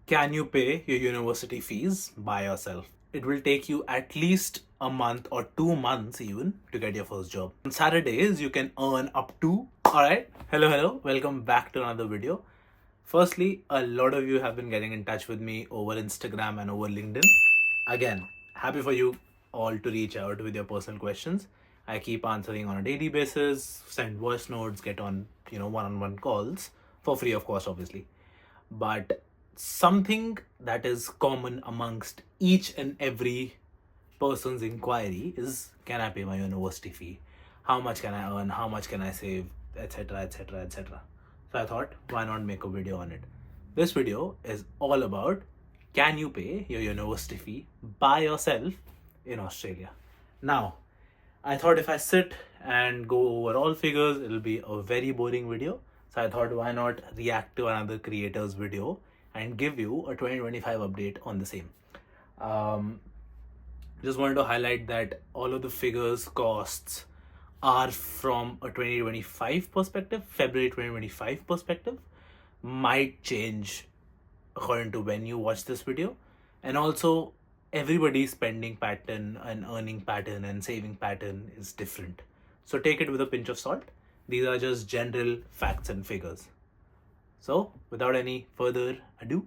Can you pay your university fees by yourself? It will take you at least a month or 2 months even to get your first job. On Saturdays, you can earn up to. Alright, hello, welcome back to another video. Firstly, a lot of you have been getting in touch with me over Instagram and over LinkedIn. Again, happy for you all to reach out with your personal questions. I keep answering on a daily basis, send voice notes, get on, one-on-one calls for free, of course, obviously. But something that is common amongst each and every person's inquiry is, can I pay my university fee? How much can I earn? How much can I save? Etc. etc. etc. So I thought, why not make a video on it? This video is all about, can you pay your university fee by yourself in Australia? Now, I thought if I sit and go over all figures, it'll be a very boring video. So I thought, why not react to another creator's video and give you a 2025 update on the same. Um, just wanted to highlight that all of the figures, costs are from a 2025 perspective, February 2025 perspective. Might change according to when you watch this video. And also, everybody's spending pattern and earning pattern and saving pattern is different. So take it with a pinch of salt. These are just general facts and figures. So without any further ado,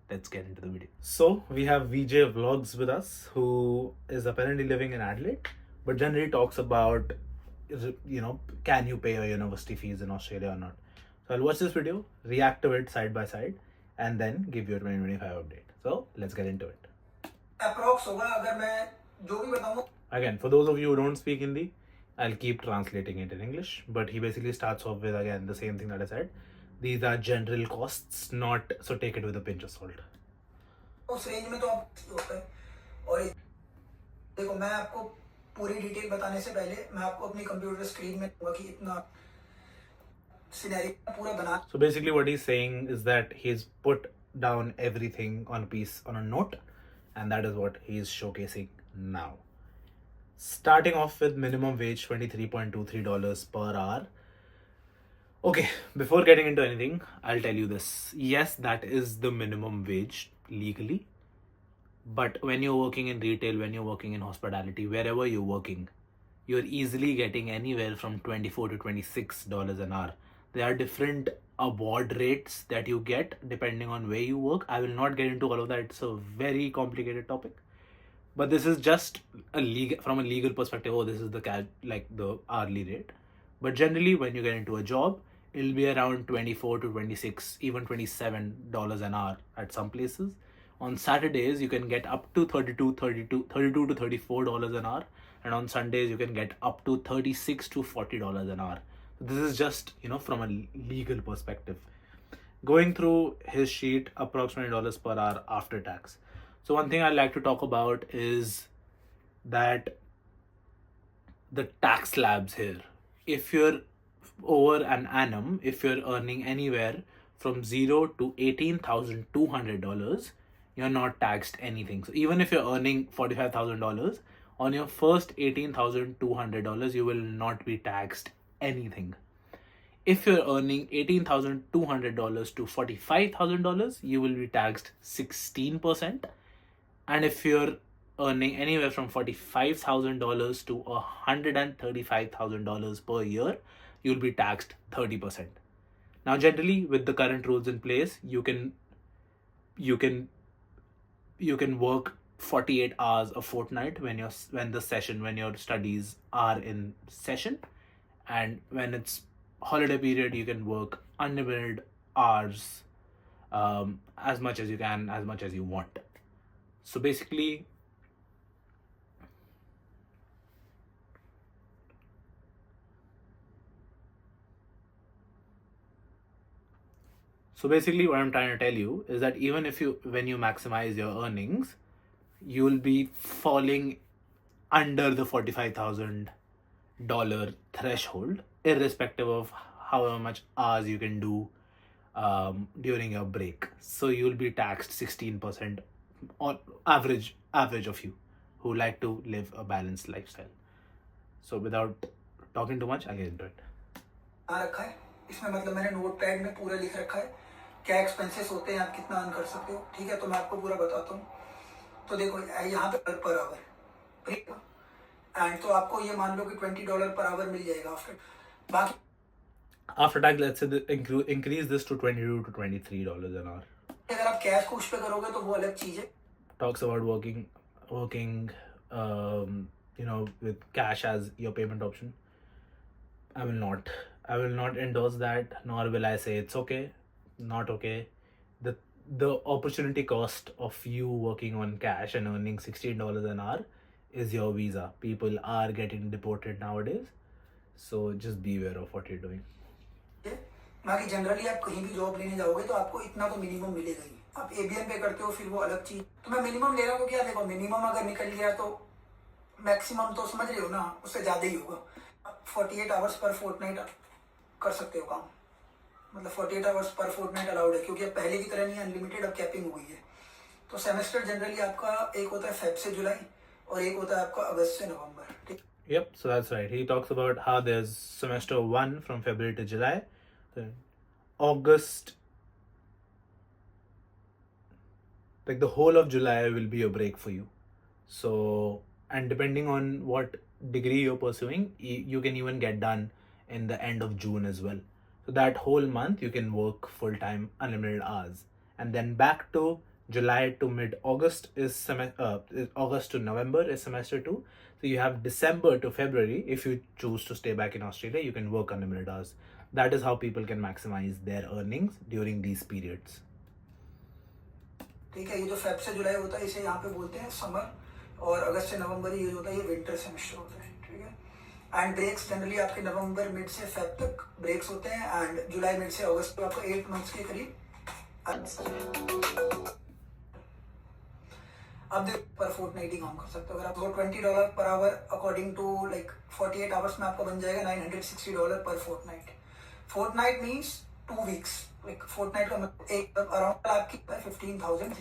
let's get into the video. So we have VJ Vlogs with us, who is apparently living in Adelaide, but generally talks about, can you pay your university fees in Australia or not? So I'll watch this video, react to it side by side, and then give you a 2025 update. So let's get into it. Again, for those of you who don't speak Hindi, I'll keep translating it in English, but he basically starts off with, again, the same thing that I said. These are general costs, not, so take it with a pinch of salt. उस range में तो आप होता है। और देखो, मैं आपको पूरी डिटेल बताने से पहले मैं आपको अपनी कंप्यूटर स्क्रीन में कि इतना सिनेरियो पूरा बना. So basically what he's saying is that he's put down everything on a piece, on a note, and that is what he's showcasing now. Starting off with minimum wage, $23.23 per hour. Okay, before getting into anything, I'll tell you this. Yes, that is the minimum wage legally. But when you're working in retail, when you're working in hospitality, wherever you're working, you're easily getting anywhere from $24 to $26 an hour. There are different award rates that you get depending on where you work. I will not get into all of that. It's a very complicated topic. But this is just from a legal perspective. Oh, this is the hourly rate. But generally, when you get into a job, it'll be around 24 to 26, even $27 an hour at some places. On Saturdays, you can get up to $32 to $34 an hour. And on Sundays, you can get up to $36 to $40 an hour. This is just, from a legal perspective. Going through his sheet, approximately $20 per hour after tax. So one thing I'd like to talk about is that the tax slabs here. If you're over an annum, if you're earning anywhere from $0 to $18,200, you're not taxed anything. So even if you're earning $45,000, on your first $18,200, you will not be taxed anything. If you're earning $18,200 to $45,000, you will be taxed 16%. And if you're earning anywhere from $45,000 to $135,000 per year, you'll be taxed 30%. Now, generally, with the current rules in place, you can work 48 hours a fortnight when your studies are in session, and when it's holiday period, you can work unlimited hours, as much as you can, as much as you want. So basically, what I'm trying to tell you is that even when you maximize your earnings, you'll be falling under the $45,000 threshold, irrespective of however much hours you can do during your break. So you'll be taxed 16% on average of you who like to live a balanced lifestyle. So without talking too much, I'll get into it. रखा है इसमें, मतलब मैंने notepad में पूरा लिख रखा है क्या एक्सपेंसेस होते हैं, आप कितना अर्न कर सकते हो, ठीक है। तो मैं आपको पूरा बताता हूँ। तो देखो यहाँ पे पर आवर, ठीक है, एंड तो आपको ये मान लो कि $20 पर आवर मिल जाएगा आफ्टर। बाकी After tax, let's say increase this to $22 to $23 an hour. अगर आप कैश को उस पे करोगे तो वो अलग चीज़ है। Talks about working, with cash as your payment option. I will not endorse that, nor will I say it's okay, not okay. The opportunity cost of you working on cash and earning $16 an hour is your visa. People are getting deported nowadays, so just be aware of what you're doing. बाकी generally आप कहीं भी job लेने जाओगे तो आपको इतना तो मिनिमम मिलेगा ही। आप एबीएन पे करते हो फिर वो अलग चीज। तो मैं मिनिमम ले रहा हूँ, क्या देखो मिनिमम अगर निकल गया तो मैक्सिमम तो समझ रहे हो ना, उससे ज़्यादा ही होगा। 48 आवर्स पर फोर्टनाइट कर सकते हो काम, मतलब 48 आवर्स पर फोर्टनाइट अलाउड है, क्योंकि अब पहले की तरह नहीं अनलिमिटेड, अब कैपिंग हो गई है। तो सेमेस्टर जनरली आपका एक होता है फेब से जुलाई और एक होता है आपका अगस्त से नवंबर, ठीक। Yep, so that's right. He talks about how there's semester 1 from February to July, then August, like the whole of July will be a break for you. So, and depending on what degree you're pursuing, you can even get done in the end of June as well. So that whole month you can work full time, unlimited hours, and then back to July to mid August is August to November is semester 2. So you have December to February. If you choose to stay back in Australia, you can work unlimited hours. That is how people can maximize their earnings during these periods. ठीक है, ये जो Feb से जुलाई होता है इसे यहाँ पे बोलते हैं समर, और अगस्त से नवंबर ये जो होता है ये विंटर सेमेस्टर होता है, ठीक है। एंड ब्रेक्स जनरली आपके नवंबर मिड से फेब तक ब्रेक्स होते हैं, एंड जुलाई मिड से अगस्त तक आपका 8 मंथ्स के करीब। अब देखो पर फोर्टनाइट ही काम कर सकते हो। अगर आप $20 per hour according to like 48 hours में आपका बन जाएगा $960 per fortnight. Fortnight means 2 weeks, like fortnight का मतलब एक अराउंड आपकी 15,000।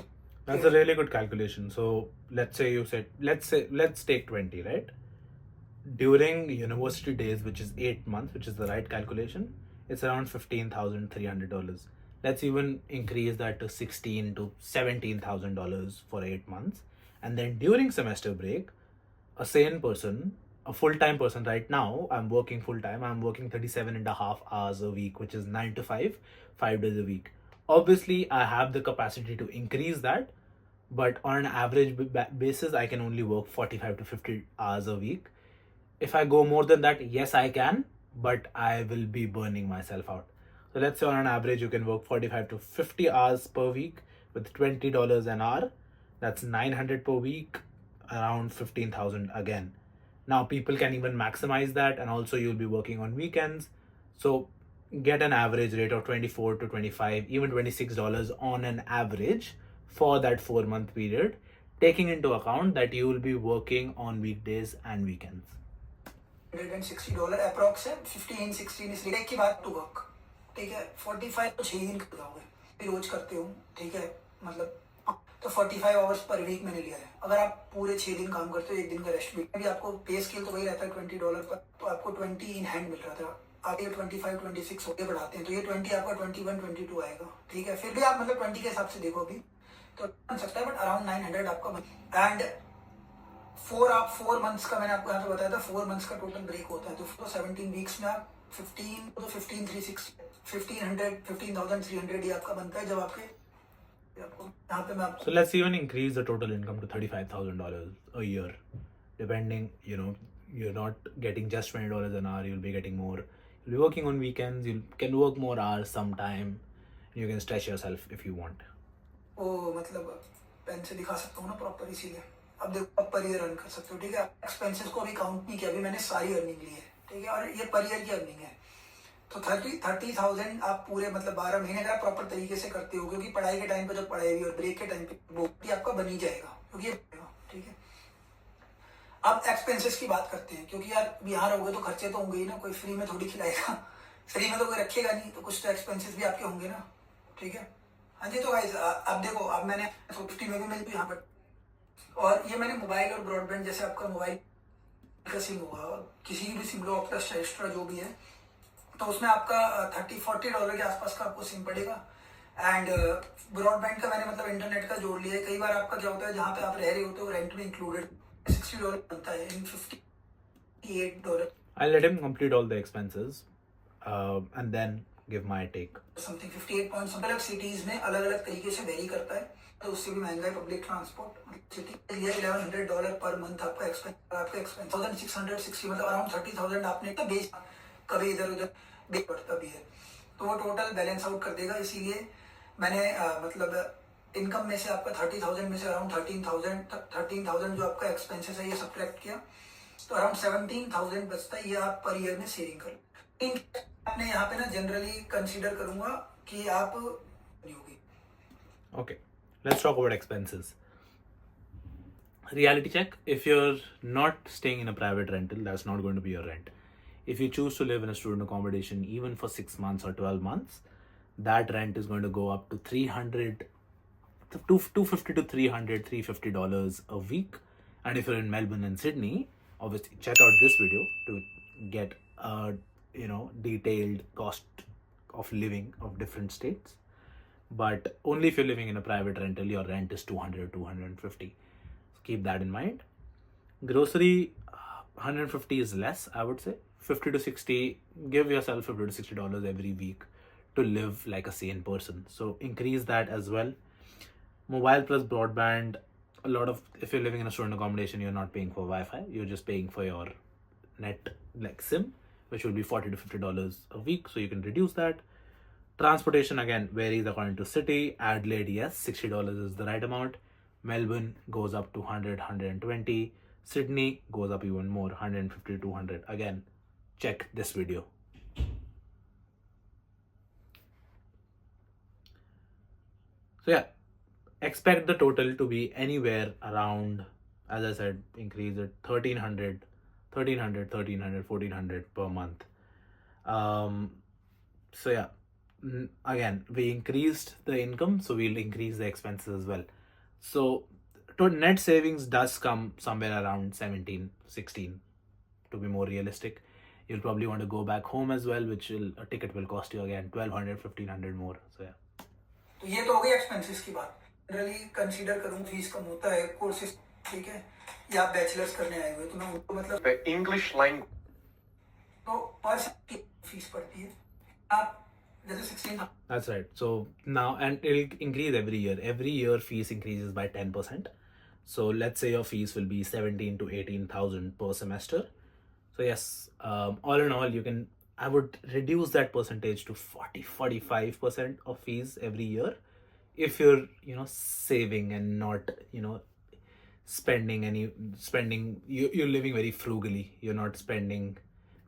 That's a really good calculation. So let's take 20, right? During university days, which is 8 months, which is the right calculation, it's around $15,300. Let's even increase that to $16,000 to $17,000 for 8 months. And then during semester break, a sane person, a full-time person, right now, I'm working full-time. I'm working 37.5 hours a week, which is 9 to 5, 5 days a week. Obviously, I have the capacity to increase that, but on an average basis, I can only work 45 to 50 hours a week. If I go more than that, yes, I can, but I will be burning myself out. So let's say on an average, you can work 45 to 50 hours per week with $20 an hour. That's 900 per week, around 15,000 again. Now people can even maximize that, and also you'll be working on weekends. So get an average rate of 24 to 25, even $26 on an average for that 4-month period, taking into account that you will be working on weekdays and weekends. $160 approx है, 15, 16 इस rate की बात to work, ठीक है। 45 तो 6 दिन कर जाओगे, रोज करते हो, ठीक है, मतलब तो 45 आवर्स पर वीक मैंने लिया है। अगर आप पूरे 6 दिन काम करते हो, 1 दिन का रेस्ट भी आपको पे स्केल तो वही रहता है $20 पर, तो आपको 20 इन हैंड मिल रहा था। आप ये 25, 26 होके बढ़ाते हैं तो ये 20 आपका 21, 22 आएगा, ठीक है। फिर भी आप मतलब 20 के हिसाब से देखो अभी तो बन सकता है, बट अराउंड 900 आपका। एंड 4 मंथ्स का मैंने आपको यहाँ पे बताया था, 4 मंथ्स का टोटल ब्रेक होता है, तो 17 वीक्स में आप 15,300 ये आपका बनता है जब आपके यहाँ पे मैं। So let's even increase the total income to $35,000 a year, depending, you're not getting just $20 an hour, you'll be getting more. You'll be working on weekends, you can work more hours sometime, you can stretch yourself if you want. मतलब pen से दिखा सकता हूँ ना proper, इसीलिए अब देखो आप पर ईयर अर्न कर सकते हो, ठीक है। एक्सपेंसेस को अभी काउंट नहीं किया, अभी मैंने सारी अर्निंग ली है, ठीक है, और ये पर ईयर की अर्निंग है। तो 30,000 आप पूरे मतलब 12 महीने का प्रॉपर तरीके से करते हो, क्योंकि पढ़ाई के टाइम पे जब पढ़ाई और ब्रेक के टाइम पे वो भी आपका बन ही जाएगा, क्योंकि ठीक है। अब एक्सपेंसेस की बात करते हैं, क्योंकि यार बिहार रहोगे तो खर्चे तो होंगे ही ना, कोई फ्री में थोड़ी खिलाएगा, फ्री में तो कोई रखेगा नहीं, तो कुछ तो एक्सपेंसेस भी आपके होंगे ना, ठीक है। हाँ जी, तो गाइस अब देखो, अब मैंने 50 में भी मिल यहाँ पर, और ये मैंने मोबाइल और ब्रॉडबैंड, जैसे आपका मोबाइल का सिम होगा, किसी भी सिम लो, ऑप्टस एक्स्ट्रा जो भी है, तो उसमें आपका $30-40 के आसपास का आपको सिम पड़ेगा। एंड ब्रॉडबैंड का मैंने मतलब इंटरनेट का जोड़ लिया है. कई बार आपका क्या होता है, जहाँ पे आप रह रहे होते हो रेंट में इंक्लूडेड $60 बनता है इन $58 I'll let him complete all the expenses and then give my take. Something 58 point. अलग सिटीज में अलग अलग तरीके से वेरी करता है, तो उससे भी महंगा है पब्लिक ट्रांसपोर्ट. सिटी लिया $1100 पर मंथ आपका एक्सपेंस 1660 मतलब अराउंड 30,000 आपने तो बेच कभी इधर उधर बेच पड़ता भी है, तो वो टोटल बैलेंस आउट कर देगा. इसीलिए मैंने मतलब इनकम में से आपका 30,000 में से अराउंड 13,000 जो आपका एक्सपेंसेस है ये सब्ट्रैक्ट किया, तो अराउंड 17,000 बचता है. ये आप पर ईयर में सेविंग कर लो. आपने यहाँ पे ना जनरली कंसीडर करूंगा कि आप होगी. Okay, let's talk about expenses. Reality check. If you're not staying in a private rental, that's not going to be your rent. If you choose to live in a student accommodation even for 6 months or 12 months, that rent is going to go up to $250 to $350 a week. And if you're in Melbourne and Sydney, obviously check out this video to get a detailed cost of living of different states. But only if you're living in a private rental, your rent is 200 250. So keep that in mind. Grocery, 150 is less, I would say. 50 to 60, give yourself $50 to $60 every week to live like a sane person. So increase that as well. Mobile plus broadband, a lot of, if you're living in a student accommodation, you're not paying for Wi-Fi, you're just paying for your net like SIM, which will be $40 to $50 a week. So you can reduce that. Transportation again varies according to city. Adelaide, yes, $60 is the right amount. Melbourne goes up to 100, 120. Sydney goes up even more, 150 to 200. Again, check this video. So yeah, expect the total to be anywhere around, as I said, increase it 1300, 1400 per month. So yeah, again, we increased the income, so we'll increase the expenses as well. So to net savings does come somewhere around 17, 16 to be more realistic. You'll probably want to go back home as well, which a ticket will cost you again 1200, 1500 more. So yeah. तो ये तो हो गई expenses की बात. Generally consider करूँ fees कम होता है कोर्सेज, ठीक है, या आप बैचलर्स करने आए हुए तो मैं उनको मतलब इंग्लिश लैंग्वेज तो पर की फीस पड़ती है आप जैसे 16. That's right. So now, and it'll increase every year. Every year fees increases by 10%. So let's say your fees will be 17 to 18,000 per semester. So yes, all in all, I would reduce that percentage to 45% of fees every year if you're, saving and not, spending, you're living very frugally. You're not spending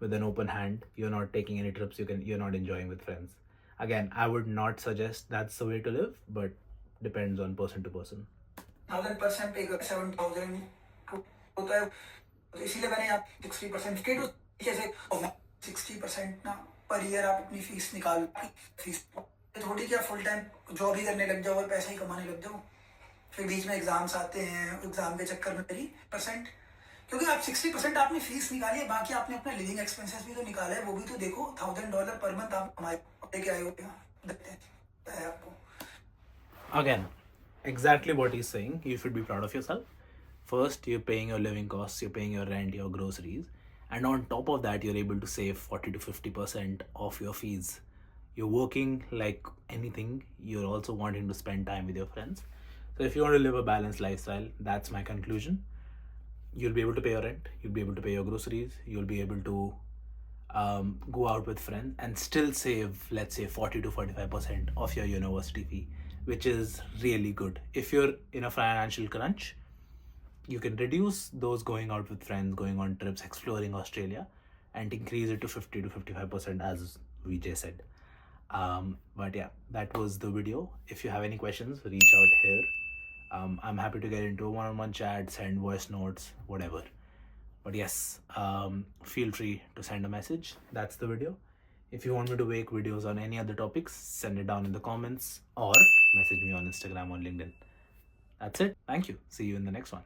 with an open hand. You're not taking any trips. You're not enjoying with friends. Again, I would not suggest that's the way to live, but depends on person to person. 1000% पे 7,000 होता है, तो इसीलिए मैंने आप 60% के to जैसे 60% ना पर ईयर आप अपनी फीस निकाल फीस थोड़ी क्या फुल टाइम जॉब ही करने लग जाओ और पैसा ही कमाने लग जाओ, फिर बीच में एग्जाम्स आते हैं, एग्जाम के चक्कर में 30%, क्योंकि आप 60% आपने फीस निकाली है, बाकी आपने अपना लिविंग एक्सपेंसेस भी तो निकाला है, वो भी तो देखो. $1,000 पर मंथ आप कमाए लेके आए हो, देखते हैं आपको. Again, exactly what he's saying. You should be proud of yourself. First, you're paying your living costs, you're paying your rent, your groceries, and on top of that, you're able to save 40 to 50% of your fees. You're working like anything. You're also wanting to spend time with your friends. So if you want to live a balanced lifestyle, that's my conclusion. You'll be able to pay your rent, you'll be able to pay your groceries, you'll be able to go out with friends and still save, let's say, 40 to 45% of your university fee, which is really good. If you're in a financial crunch, you can reduce those going out with friends, going on trips, exploring Australia, and increase it to 50 to 55%, as Vijay said. But yeah, that was the video. If you have any questions, reach out here. I'm happy to get into a one-on-one chat, send voice notes, whatever. But yes, feel free to send a message. That's the video. If you want me to make videos on any other topics, send it down in the comments or message me on Instagram or LinkedIn. That's it. Thank you. See you in the next one.